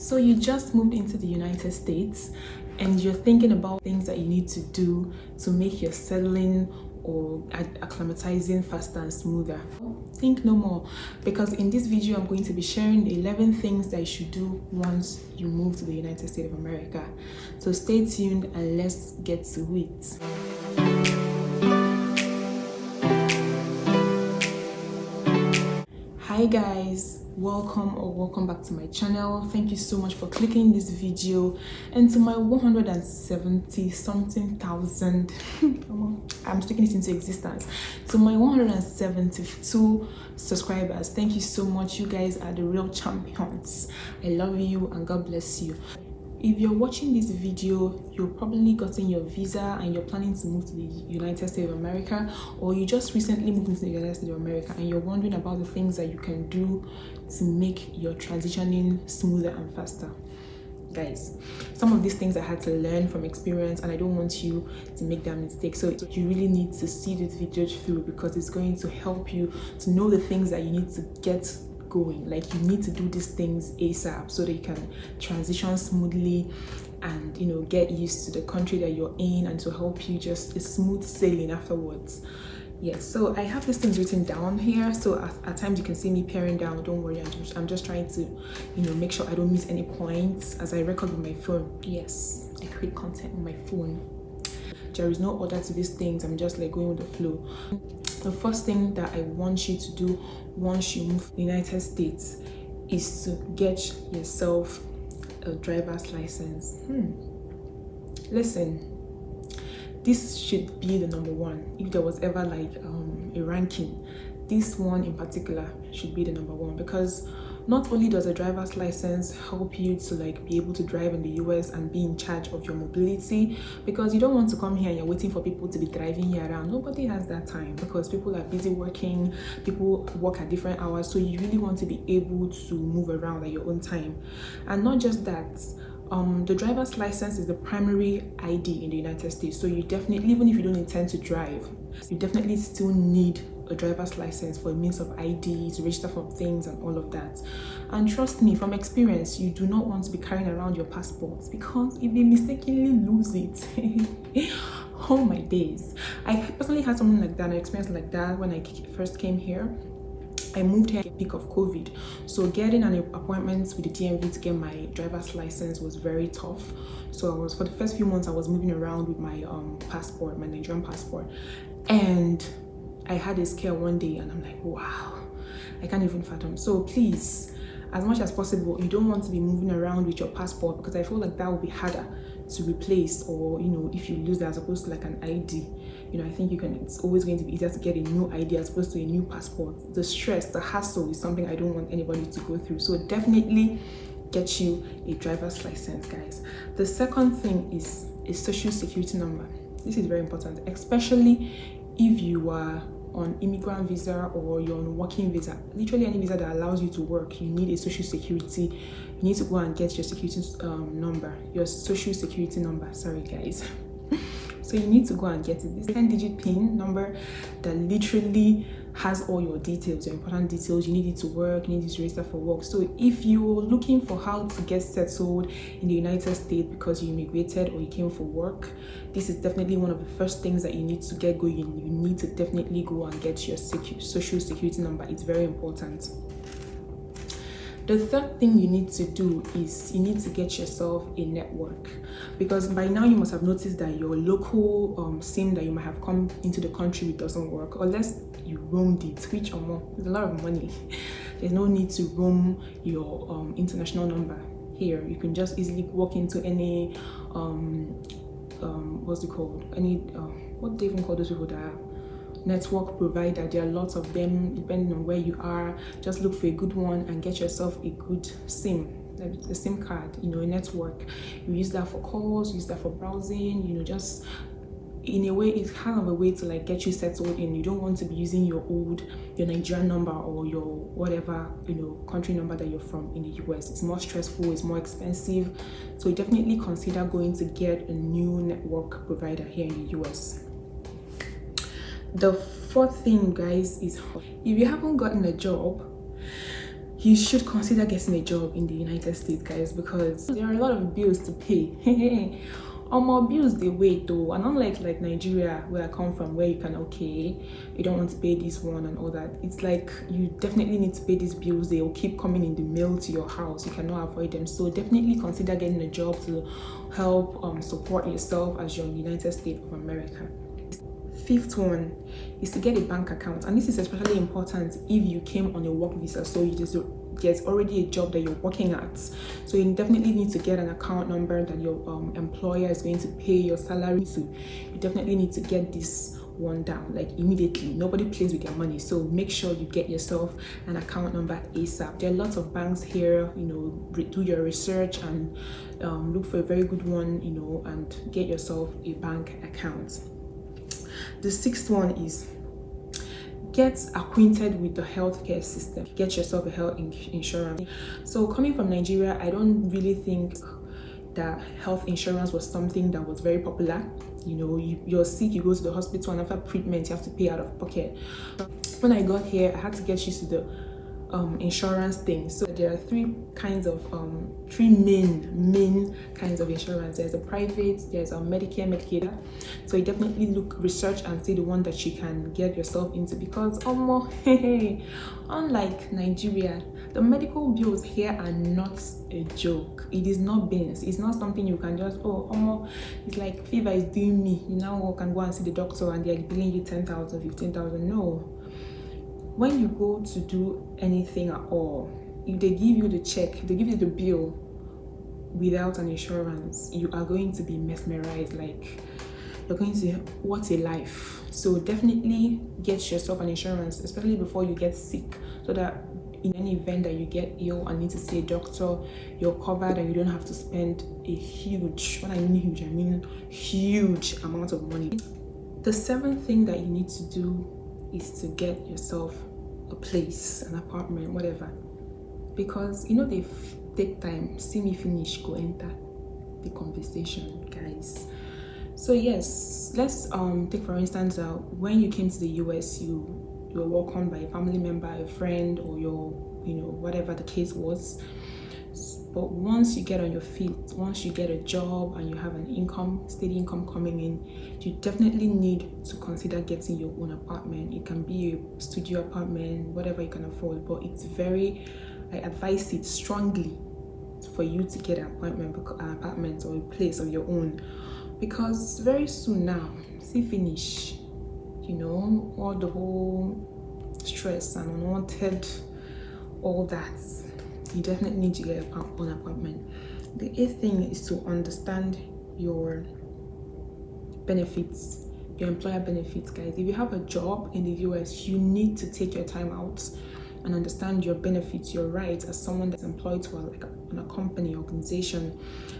So you just moved into the United States and you're thinking about things that you need to do to make your settling or acclimatizing faster and smoother. Think no more, because in this video I'm going to be sharing the 11 things that you should do once you move to the United States of America. So stay tuned and let's get to it. Hi guys, welcome back to my channel. Thank you so much for clicking this video, and to my 170 something thousand I'm taking it into existence, to my 172 subscribers, thank you so much. You guys are the real champions. I love you and God bless you. If you're watching this video, you've probably gotten your visa and you're planning to move to the United States of America, or you just recently moved into the United States of America and you're wondering about the things that you can do to make your transitioning smoother and faster. Guys, some of these things I had to learn from experience, and I don't want you to make that mistake. So you really need to see this video through, because it's going to help you to know the things that you need to get going. Like, you need to do these things ASAP so that you can transition smoothly and get used to the country that you're in, and to help you just a smooth sailing afterwards. Yes, so I have these things written down here, so at times you can see me paring down. Don't worry, I'm just trying to make sure I don't miss any points as I record with my phone. Yes, I create content on my phone. There is no order to these things. I'm just like going with the flow. The first thing that I want you to do once you move to the United States is to get yourself a driver's license. Listen, this should be the number one. If there was ever like a ranking, this one in particular should be the number one, because not only does a driver's license help you to be able to drive in the US and be in charge of your mobility, because you don't want to come here and you're waiting for people to be driving you around. Nobody has that time, because people are busy working, people work at different hours, so you really want to be able to move around at your own time. And not just that, the driver's license is the primary ID in the United States, so you definitely, even if you don't intend to drive, you definitely still need a driver's license for a means of ID, to register for things and all of that. And trust me, from experience, you do not want to be carrying around your passports, because if you mistakenly lose it oh my days. I personally had something like that, an experience like that when I first came here. I moved here at the peak of COVID, so getting an appointment with the DMV to get my driver's license was very tough. So for the first few months I was moving around with my passport, my Nigerian passport, and I had a scare one day and I'm like, wow, I can't even fathom. So please, as much as possible, you don't want to be moving around with your passport, because I feel like that would be harder to replace, or if you lose that as opposed to like an ID. I think it's always going to be easier to get a new ID as opposed to a new passport. The stress, the hassle is something I don't want anybody to go through. So definitely get you a driver's license, guys. The second thing is a social security number. This is very important, especially if you are on immigrant visa or you're on working visa. Literally any visa that allows you to work, you need a social security. You need to go and get your security number, your social security number. Sorry guys. So you need to go and get it. This 10-digit PIN number that literally has all your details, your important details. You need it to work, you need it to register for work. So if you're looking for how to get settled in the United States because you immigrated or you came for work, this is definitely one of the first things that you need to get going. You need to definitely go and get your social security number. It's very important. The third thing you need to do is you need to get yourself a network, because by now you must have noticed that your local SIM that you might have come into the country with doesn't work, unless you roamed it, which or more, there's a lot of money. There's no need to roam your international number here. You can just easily walk into any what's it called, any what do they even call those people that are network provider. There are lots of them depending on where you are. Just look for a good one and get yourself a good SIM, a SIM card, a network. You use that for calls, use that for browsing, just in a way, it's kind of a way to get you settled in. You don't want to be using your Nigerian number or your whatever country number that you're from in the US. It's more stressful, it's more expensive, so definitely consider going to get a new network provider here in the US. The fourth thing, guys, is if you haven't gotten a job, you should consider getting a job in the United States, guys, because there are a lot of bills to pay. More bills they wait though, and unlike like Nigeria where I come from, where you can you don't want to pay this one and all that, it's like you definitely need to pay these bills. They will keep coming in the mail to your house. You cannot avoid them. So definitely consider getting a job to help support yourself as you're in the United States of America. Fifth one is to get a bank account, and this is especially important if you came on a work visa, so there's already a job that you're working at. So you definitely need to get an account number that your employer is going to pay your salary to. You definitely need to get this one down like immediately. Nobody plays with your money, so make sure you get yourself an account number ASAP. There are lots of banks here, do your research and look for a very good one, and get yourself a bank account. The sixth one is get acquainted with the healthcare system. Get yourself a health insurance. So coming from Nigeria, I don't really think that health insurance was something that was very popular. You're sick, you go to the hospital, and after treatment you have to pay out of pocket. When I got here, I had to get used to the insurance thing. So there are three main kinds of insurance. There's a private, there's a Medicare, Medicaid. So you definitely research and see the one that you can get yourself into, because unlike Nigeria, the medical bills here are not a joke. It is not beans. It's not something you can just it's like fever is doing me, you now can go and see the doctor and they're billing you 10,000, 15,000. No. When you go to do anything at all, if they give you the check, they give you the bill without an insurance, you are going to be mesmerized. Like, you're going to, what a life. So definitely get yourself an insurance, especially before you get sick, so that in any event that you get ill and need to see a doctor, you're covered and you don't have to spend a huge, when I mean huge, I mean huge amount of money. The seventh thing that you need to do is to get yourself a place, an apartment, whatever, because they take time. See me finish, go enter the conversation, guys. So yes, let's take for instance when you came to the US, you were welcomed by a family member, a friend, or your whatever the case was. But once you get on your feet, once you get a job and you have an income, steady income coming in, you definitely need to consider getting your own apartment. It can be a studio apartment, whatever you can afford, but I advise it strongly for you to get an apartment or a place of your own, because very soon now, see finish, all the whole stress and unwanted, all that. You definitely need to get an apartment. The eighth thing is to understand your benefits, your employer benefits, guys. If you have a job in the US, you need to take your time out and understand your benefits, your rights as someone that's employed to a company, organization.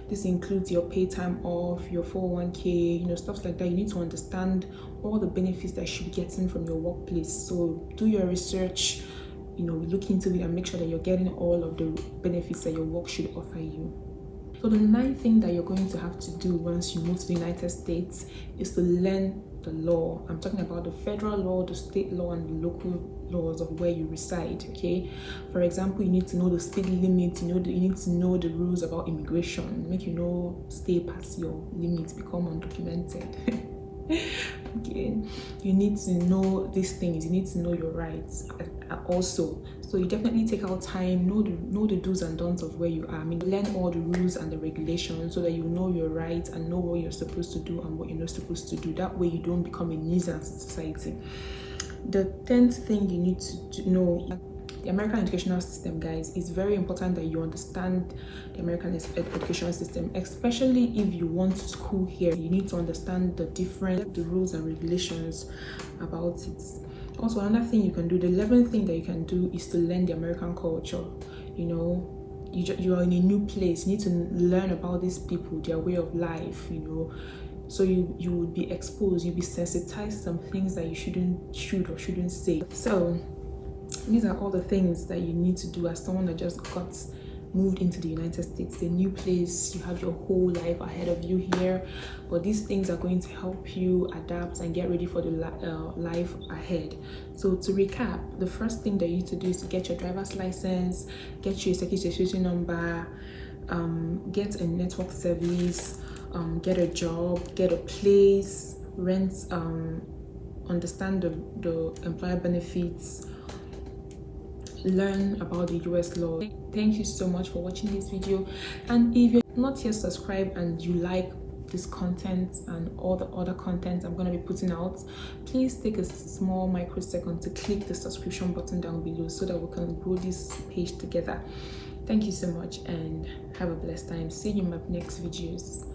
This includes your pay time off, your 401k, stuff like that. You need to understand all the benefits that you should be getting from your workplace. So do your research, look into it and make sure that you're getting all of the benefits that your work should offer you. So the ninth thing that you're going to have to do once you move to the United States is to learn the law. I'm talking about the federal law, the state law, and the local laws of where you reside. Okay, for example, you need to know the state limits. You need to know the rules about immigration. Make stay past your limits, become undocumented. Okay, you need to know these things. You need to know your rights also. So you definitely take out time, know the do's and don'ts of where you are. Learn all the rules and the regulations so that you know your rights and know what you're supposed to do and what you're not supposed to do. That way you don't become a nuisance in society. The 10th thing you need to know, the American educational system, guys. It's very important that you understand the American educational system, especially if you want school here. You need to understand the rules and regulations about it. Also, another thing you can do, the 11th thing that you can do, is to learn the American culture. You are in a new place. You need to learn about these people, their way of life. So you would be exposed, you'll be sensitized to some things that you should or shouldn't say. So these are all the things that you need to do as someone that just got moved into the United States, a new place, you have your whole life ahead of you here, but these things are going to help you adapt and get ready for the life ahead. So to recap, the first thing that you need to do is to get your driver's license, get your security number, get a network service, get a job, get a place, rent, understand the employer benefits, learn about the US law. Thank you so much for watching this video, and if you're not yet subscribed and you like this content and all the other content I'm going to be putting out, please take a small microsecond to click the subscription button down below so that we can grow this page together. Thank you so much and have a blessed time. See you in my next videos.